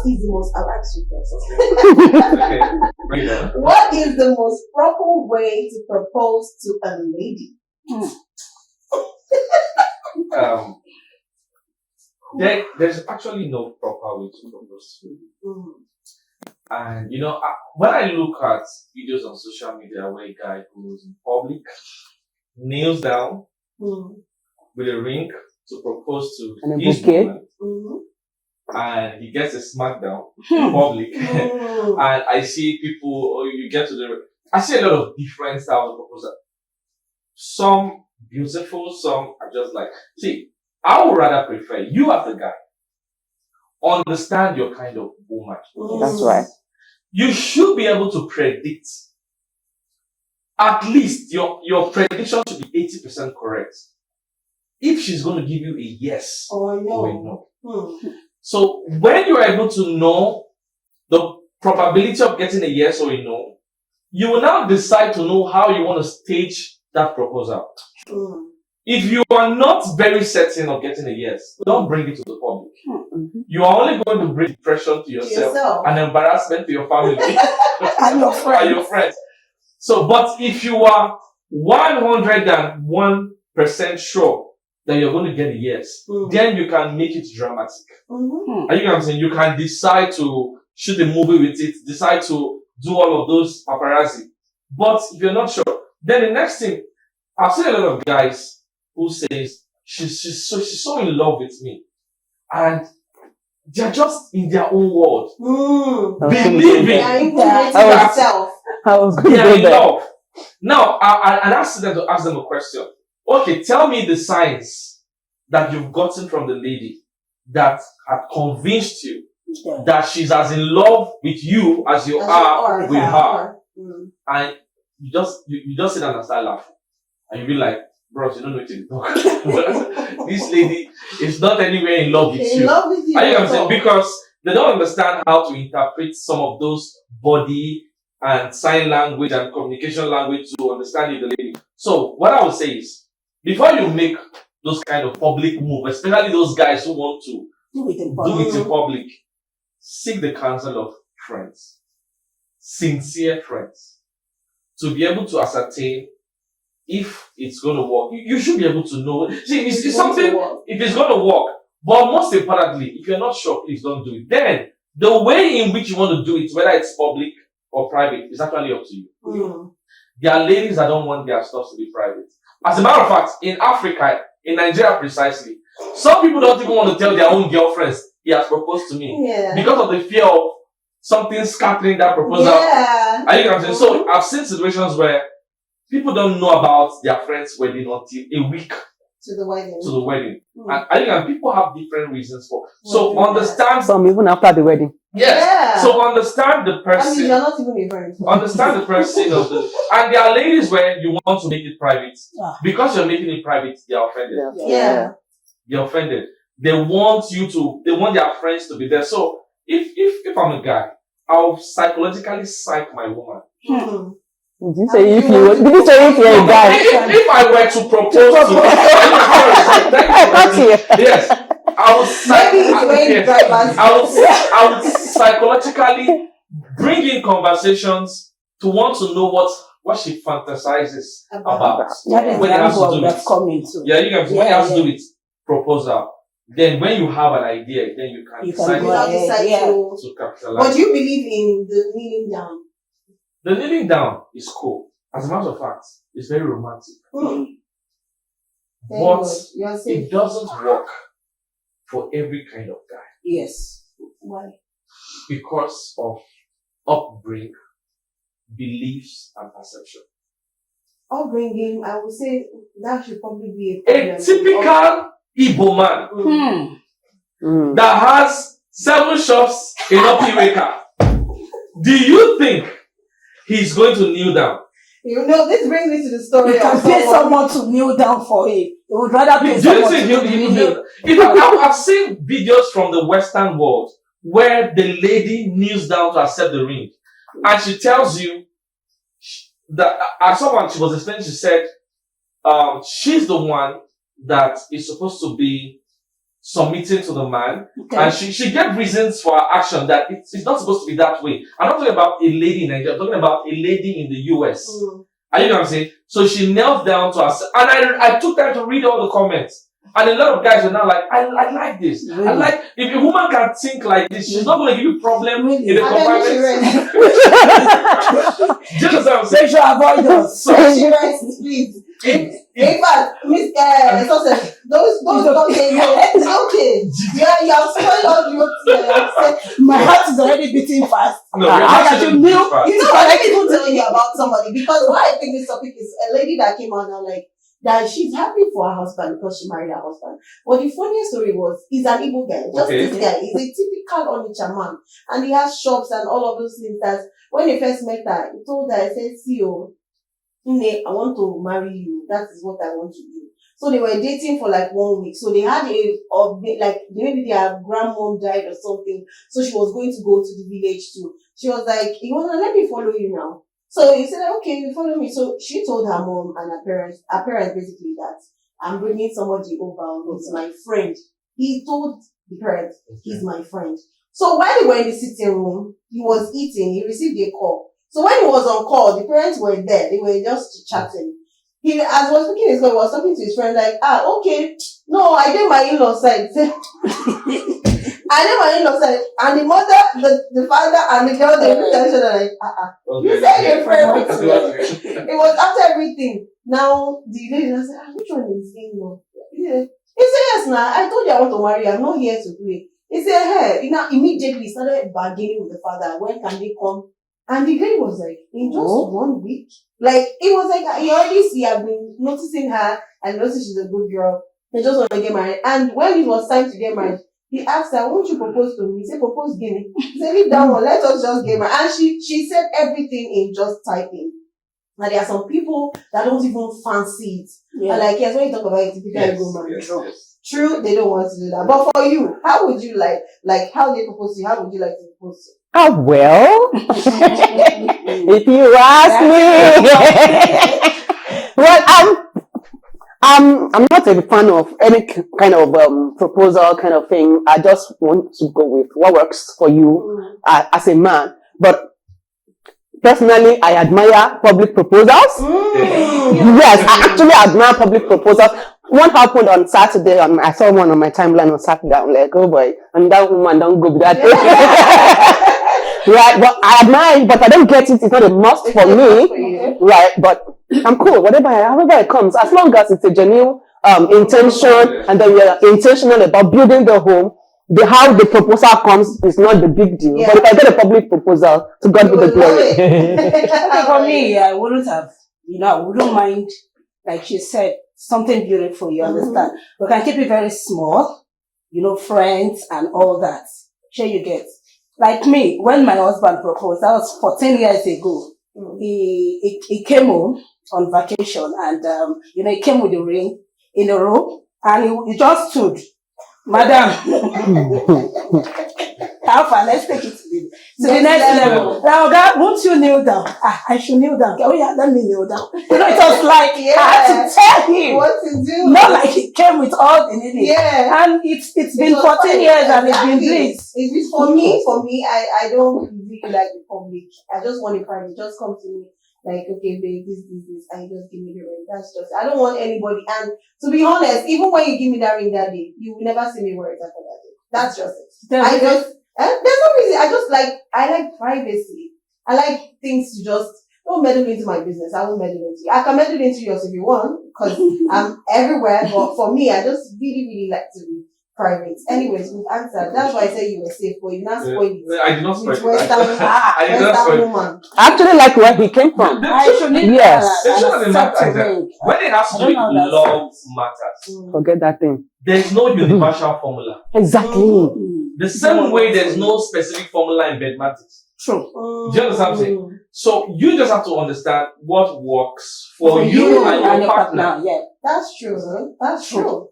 is the most, I'll ask you first. Okay. What is the most proper way to propose to a lady? There's actually no proper way to propose. And when I look at videos on social media where a guy goes in public, kneels down with a ring to propose to his woman, and he gets a smackdown in public, and I see people, I see a lot of different styles of proposal. Some beautiful, some are just like, see, I would rather prefer you as the guy understand your kind of woman. That's right. You should be able to predict. At least your prediction should be 80% correct. If she's going to give you a yes or a no. So when you're able to know the probability of getting a yes or a no, you will now decide to know how you want to stage that proposal. If you are not very certain of getting a yes, don't bring it to the public. You are only going to bring depression to yourself and embarrassment to your family and your friends. So, but if you are 101% sure that you're going to get a yes, then you can make it dramatic. Are you know what I'm saying? You can decide to shoot a movie with it, decide to do all of those paparazzi. But if you're not sure, then the next thing, I've seen a lot of guys who says she's so in love with me, and they're just in their own world, believing that I was they are in love. Now, I asked them to ask them a question. Okay, tell me the signs that you've gotten from the lady that had convinced you that she's as in love with you as you are with her. And you just sit down and start laughing. And you be like, bros, you don't know what to talk. This lady is not anywhere in love with you. Are you know what I'm saying? Because they don't understand how to interpret some of those body and sign language and communication language to understand the lady. So what I would say is, before you make those kind of public moves, especially those guys who want to do it in public, seek the counsel of friends, sincere friends, to be able to ascertain if it's going to work. You should be able to know. See, it's something, if it's going to work. But most importantly, if you're not sure, please don't do it. Then, the way in which you want to do it, whether it's public or private, is actually up to you. There are ladies that don't want their stuff to be private. As a matter of fact, in Africa, in Nigeria precisely, some people don't even want to tell their own girlfriends, he has proposed to me. Because of the fear of something scattering that proposal. Are you know? So, I've seen situations where people don't know about their friend's wedding until a week to the wedding. And I think people have different reasons for. So understand. Some even after the wedding. Yes. Yeah. So understand the person. I mean, you're not even a friend. Understand the person of the. And there are ladies where you want to make it private. Because you're making it private, they're offended. They're offended. They want their friends to be there. So if I'm a guy, I'll psychologically psych my woman. Did you say if you're a guy? If I were to propose to yes, I would psychologically bring in conversations to want to know what she fantasizes about. When it has to do with when it has to do with proposal. Then when you have an idea, then you can decide to capitalize. But do you believe in the kneeling down? The kneeling down is cool. As a matter of fact, it's very romantic. But it doesn't work for every kind of guy. Yes. Why? Because of upbringing, beliefs, and perception. Upbringing, I would say that should probably be a typical Igbo man that has 7 shops in Opiweka. Do you think he's going to kneel down? This brings me to the story. You can pay someone to kneel down for him. He would rather pay someone to kneel down. I've seen videos from the Western world where the lady kneels down to accept the ring. And she tells you that, as someone she was explaining, she said, she's the one that is supposed to be submitting to the man, Okay. and she gave reasons for her action that it's not supposed to be that way. I'm not talking about a lady in Nigeria, I'm talking about a lady in the US. Are you know what I'm saying? So she knelt down to us, and I took time to read all the comments. And a lot of guys are now like, I like this. Really? I like, if a woman can think like this, she's not going to give you problem in the And then confinement. Do you understand what I'm saying? Sexual avoidance. So, she rests, please. In fact, Miss Success, those okay, it's okay. Yeah, you have spoiled all your My heart is already beating fast. no, I we got shouldn't you be milk. fast. You know, let me even tell you about somebody, because why I think this topic is a lady that came out and like that she's happy for her husband because she married her husband. But the funniest story was he's an Igbo guy. Just Okay. this guy. He's a typical Onitsha man. And he has shops and all of those things that when he first met her, he told her, I said, see you, Nne, I want to marry you. That is what I want to do. So they were dating for like 1 week. So they had like maybe their grandmom died or something. So she was going to go to the village too. She was like, you wanna let me follow you now? So he said, okay, you follow me. So she told her mom and her parents basically that I'm bringing somebody over. He's my friend. He told the parents, he's my friend. So while they were in the sitting room, he was eating, he received a call. So when he was on call, the parents were there. They were just chatting. He, as he was speaking his call, he was talking to his friend like, okay, no, I did my in-law side. I did my in-law side. And the mother, the father, and the girl, they looked at each other like, you said your friend with me. It was after everything. Now, the lady said, which one is in-law? He said, yes, now, I told you I want to marry you. I'm not here to play. He said, hey, you know, immediately he started bargaining with the father. When can they come? And the lady was like, in just 1 week? Like, it was like, you already see, I've been noticing her, and noticed she's a good girl. They just want to get married. And when it was time to get married, he asked her, won't you propose to me? He said, propose Guinea. He said, leave that one, let us just get married. And she said everything in just typing. And there are some people that don't even fancy it. Yeah. And like, yes, when you talk about it, typical Igbo man. Yes. True, they don't want to do that. But for you, how would you like how they propose to you? How would you like to propose to? Oh, well, if you ask me, well, I'm not a fan of any kind of proposal kind of thing. I just want to go with what works for you as a man. But personally, I admire public proposals. Yes, I actually admire public proposals. One happened on Saturday, and I saw one on my timeline on Saturday. I'm like, oh boy, and that woman don't go with that. Right, but I admire it, but I don't get it. It's not a must for me, right? But I'm cool, however it comes, as long as it's a genuine intention, and then you're intentional about building the home. How the proposal comes is not the big deal. Yeah. But if I get a public proposal, to God be the glory. Okay, for me, I wouldn't have, I wouldn't mind, like she said, something beautiful, you understand? We can keep it very small, friends and all that. Sure you get. Like me, when my husband proposed, that was 14 years ago. He came home on vacation and, he came with the ring in a row and he just stood. Madam, how far? Let's take it to the next level. Now, God, won't you kneel down? I should kneel down. Oh yeah, let me kneel down. It was like, I had to tell him what to do. Not like he came with all the needing. Yeah. And it's been 14 years and it's been this. It's for me, I don't really like the public. I just want a private. Just come to me. Like, okay, babe, this, and you just give me the ring. That's just, I don't want anybody. And to be honest, even when you give me that ring that day, you will never see me wear it after that day. That's just it. There's no reason. I like privacy. I like things to just, don't meddle into my business. I won't meddle into you. I can meddle into yours if you want, because I'm everywhere. But for me, I just really, really like to be private. Anyways, we've answered. That's why I say you were safe, but you not spoil it. I did not spoil it. I did not spoil it. Woman. I actually like where he came from. I should need Yes. When it has to do with love matters, Forget that thing. there's no universal formula. Exactly. The same way there's no specific formula in bed matters. True. Do you understand what I'm saying? So you just have to understand what works for you and your partner. Yeah. That's true. That's true.